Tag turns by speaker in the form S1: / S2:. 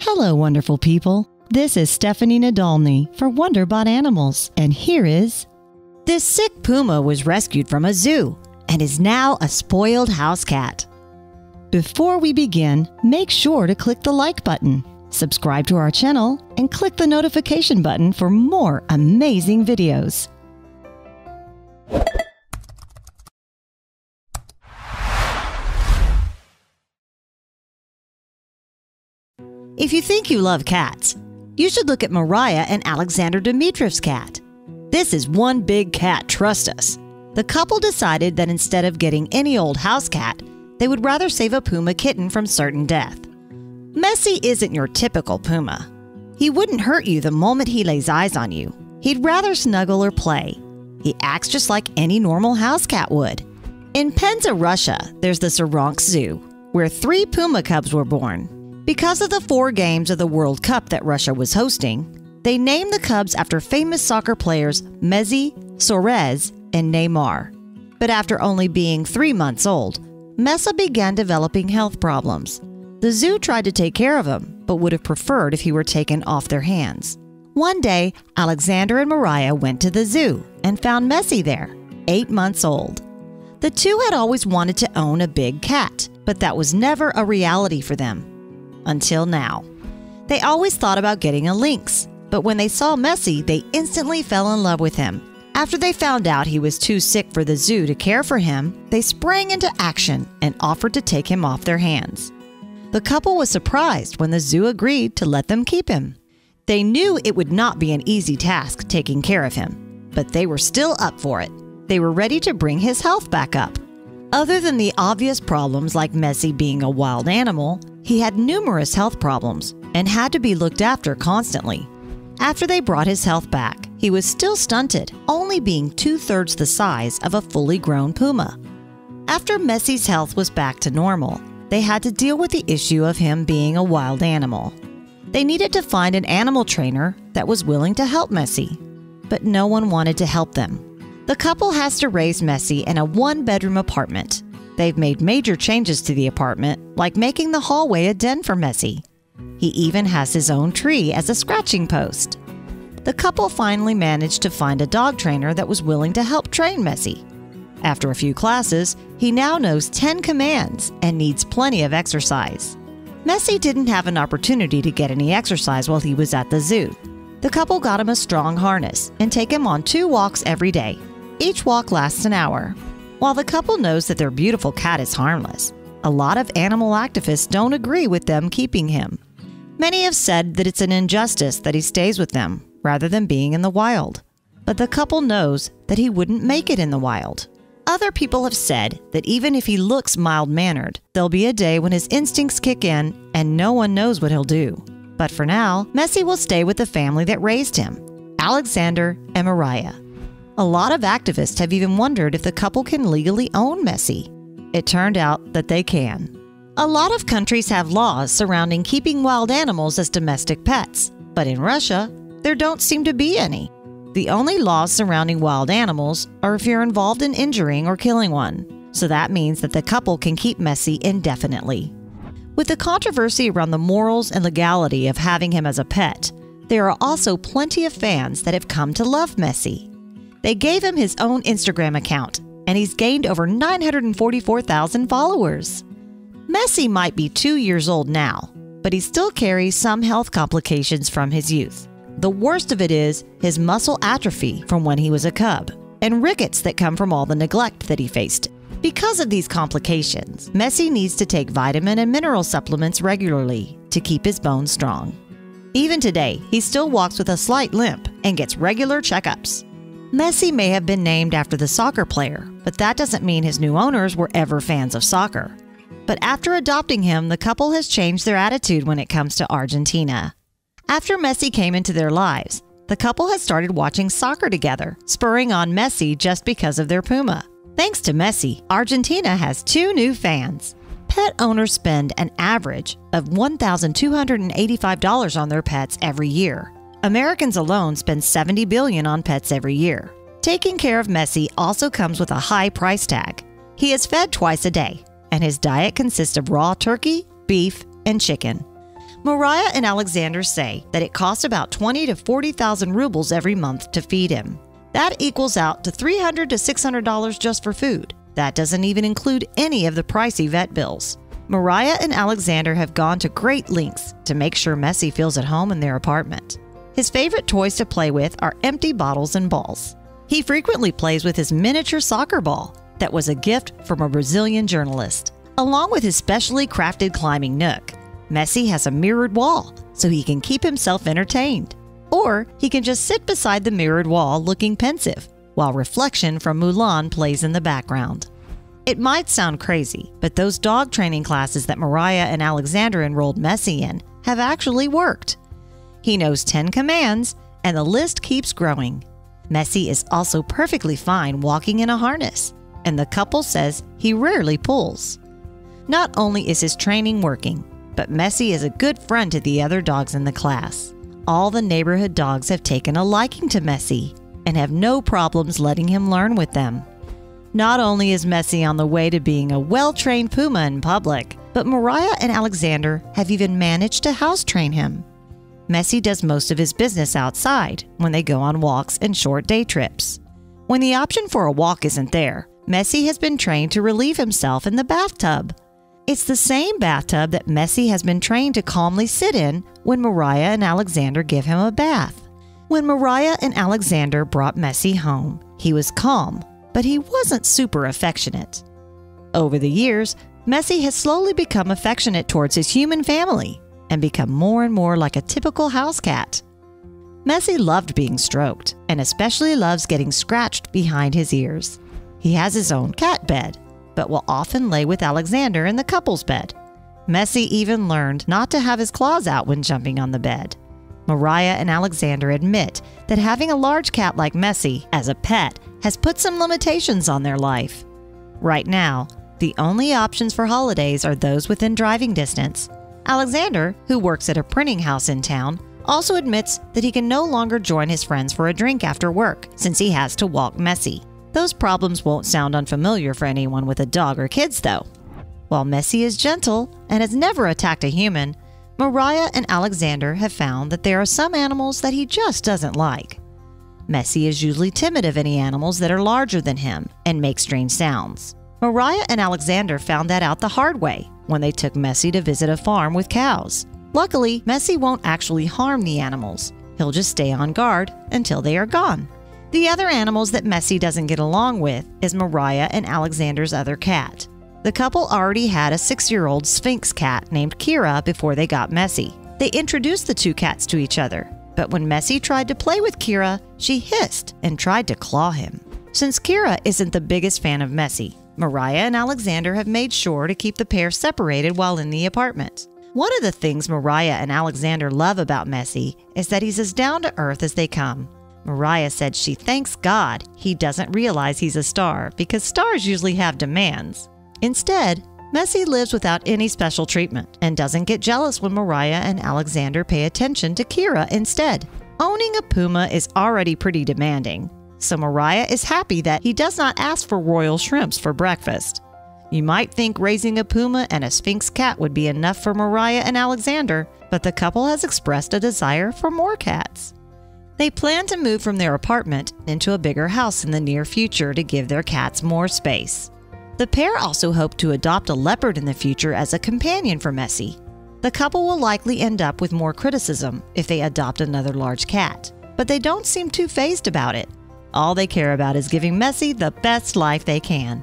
S1: Hello, wonderful people. This is Stephanie Nadolny for Wonderbot Animals, and here is... This sick puma was rescued from a zoo and is now a spoiled house cat. Before we begin, make sure to click the like button, subscribe to our channel, and click the notification button for more amazing videos. If you think you love cats, you should look at Mariya and Aleksandr Dmitriev's cat. This is one big cat, trust us. The couple decided that instead of getting any old house cat, they would rather save a Puma kitten from certain death. Messi isn't your typical Puma. He wouldn't hurt you the moment he lays eyes on you. He'd rather snuggle or play. He acts just like any normal house cat would. In Penza, Russia, there's the Saransk Zoo, where 3 Puma cubs were born. Because of the 4 games of the World Cup that Russia was hosting, they named the cubs after famous soccer players Messi, Saurez, and Neymar. But after only being 3 months old, Messi began developing health problems. The zoo tried to take care of him, but would have preferred if he were taken off their hands. One day, Aleksandr and Mariya went to the zoo and found Messi there, 8 months old. The two had always wanted to own a big cat, but that was never a reality for them. Until now. They always thought about getting a lynx, but when they saw Messi, they instantly fell in love with him. After they found out he was too sick for the zoo to care for him, they sprang into action and offered to take him off their hands. The couple was surprised when the zoo agreed to let them keep him. They knew it would not be an easy task taking care of him, but they were still up for it. They were ready to bring his health back up. Other than the obvious problems like Messi being a wild animal, he had numerous health problems and had to be looked after constantly. After they brought his health back, he was still stunted, only being 2/3 the size of a fully grown puma. After Messi's health was back to normal, they had to deal with the issue of him being a wild animal. They needed to find an animal trainer that was willing to help Messi, but no one wanted to help them. The couple has to raise Messi in a 1-bedroom apartment. They've made major changes to the apartment, like making the hallway a den for Messi. He even has his own tree as a scratching post. The couple finally managed to find a dog trainer that was willing to help train Messi. After a few classes, he now knows 10 commands and needs plenty of exercise. Messi didn't have an opportunity to get any exercise while he was at the zoo. The couple got him a strong harness and take him on 2 walks every day. Each walk lasts an hour. While the couple knows that their beautiful cat is harmless, a lot of animal activists don't agree with them keeping him. Many have said that it's an injustice that he stays with them rather than being in the wild. But the couple knows that he wouldn't make it in the wild. Other people have said that even if he looks mild-mannered, there'll be a day when his instincts kick in and no one knows what he'll do. But for now, Messi will stay with the family that raised him, Aleksandr and Mariya. A lot of activists have even wondered if the couple can legally own Messi. It turned out that they can. A lot of countries have laws surrounding keeping wild animals as domestic pets, but in Russia, there don't seem to be any. The only laws surrounding wild animals are if you're involved in injuring or killing one, so that means that the couple can keep Messi indefinitely. With the controversy around the morals and legality of having him as a pet, there are also plenty of fans that have come to love Messi. They gave him his own Instagram account, and he's gained over 944,000 followers. Messi might be 2 years old now, but he still carries some health complications from his youth. The worst of it is his muscle atrophy from when he was a cub, and rickets that come from all the neglect that he faced. Because of these complications, Messi needs to take vitamin and mineral supplements regularly to keep his bones strong. Even today, he still walks with a slight limp and gets regular checkups. Messi may have been named after the soccer player, but that doesn't mean his new owners were ever fans of soccer. But after adopting him, the couple has changed their attitude when it comes to Argentina. After Messi came into their lives, the couple has started watching soccer together, spurring on Messi just because of their Puma. Thanks to Messi, Argentina has 2 new fans. Pet owners spend an average of $1,285 on their pets every year. Americans alone spend $70 billion on pets every year. Taking care of Messi also comes with a high price tag. He is fed twice a day, and his diet consists of raw turkey, beef, and chicken. Mariya and Aleksandr say that it costs about 20 to 40,000 rubles every month to feed him. That equals out to $300 to $600 just for food. That doesn't even include any of the pricey vet bills. Mariya and Aleksandr have gone to great lengths to make sure Messi feels at home in their apartment. His favorite toys to play with are empty bottles and balls. He frequently plays with his miniature soccer ball that was a gift from a Brazilian journalist. Along with his specially crafted climbing nook, Messi has a mirrored wall so he can keep himself entertained. Or he can just sit beside the mirrored wall looking pensive, while reflection from Mulan plays in the background. It might sound crazy, but those dog training classes that Mariya and Aleksandr enrolled Messi in have actually worked. He knows 10 commands, and the list keeps growing. Messi is also perfectly fine walking in a harness, and the couple says he rarely pulls. Not only is his training working, but Messi is a good friend to the other dogs in the class. All the neighborhood dogs have taken a liking to Messi and have no problems letting him learn with them. Not only is Messi on the way to being a well-trained Puma in public, but Mariya and Aleksandr have even managed to house train him. Messi does most of his business outside when they go on walks and short day trips. When the option for a walk isn't there, Messi has been trained to relieve himself in the bathtub. It's the same bathtub that Messi has been trained to calmly sit in when Mariya and Aleksandr give him a bath. When Mariya and Aleksandr brought Messi home, he was calm, but he wasn't super affectionate. Over the years, Messi has slowly become affectionate towards his human family and become more and more like a typical house cat. Messi loved being stroked and especially loves getting scratched behind his ears. He has his own cat bed, but will often lay with Aleksandr in the couple's bed. Messi even learned not to have his claws out when jumping on the bed. Mariya and Aleksandr admit that having a large cat like Messi as a pet has put some limitations on their life. Right now, the only options for holidays are those within driving distance. Aleksandr, who works at a printing house in town, also admits that he can no longer join his friends for a drink after work since he has to walk Messi. Those problems won't sound unfamiliar for anyone with a dog or kids, though. While Messi is gentle and has never attacked a human, Mariya and Aleksandr have found that there are some animals that he just doesn't like. Messi is usually timid of any animals that are larger than him and make strange sounds. Mariya and Aleksandr found that out the hard way when they took Messi to visit a farm with cows. Luckily, Messi won't actually harm the animals. He'll just stay on guard until they are gone. The other animals that Messi doesn't get along with is Mariya and Aleksandr's other cat. The couple already had a 6-year-old Sphinx cat named Kira before they got Messi. They introduced the two cats to each other, but when Messi tried to play with Kira, she hissed and tried to claw him. Since Kira isn't the biggest fan of Messi, Mariya and Aleksandr have made sure to keep the pair separated while in the apartment. One of the things Mariya and Aleksandr love about Messi is that he's as down-to-earth as they come. Mariya said she thanks God he doesn't realize he's a star because stars usually have demands. Instead, Messi lives without any special treatment and doesn't get jealous when Mariya and Aleksandr pay attention to Kira instead. Owning a Puma is already pretty demanding, so Mariya is happy that he does not ask for royal shrimps for breakfast. You might think raising a Puma and a Sphinx cat would be enough for Mariya and Aleksandr, but the couple has expressed a desire for more cats. They plan to move from their apartment into a bigger house in the near future to give their cats more space. The pair also hope to adopt a leopard in the future as a companion for Messi. The couple will likely end up with more criticism if they adopt another large cat, but they don't seem too fazed about it. All they care about is giving Messi the best life they can.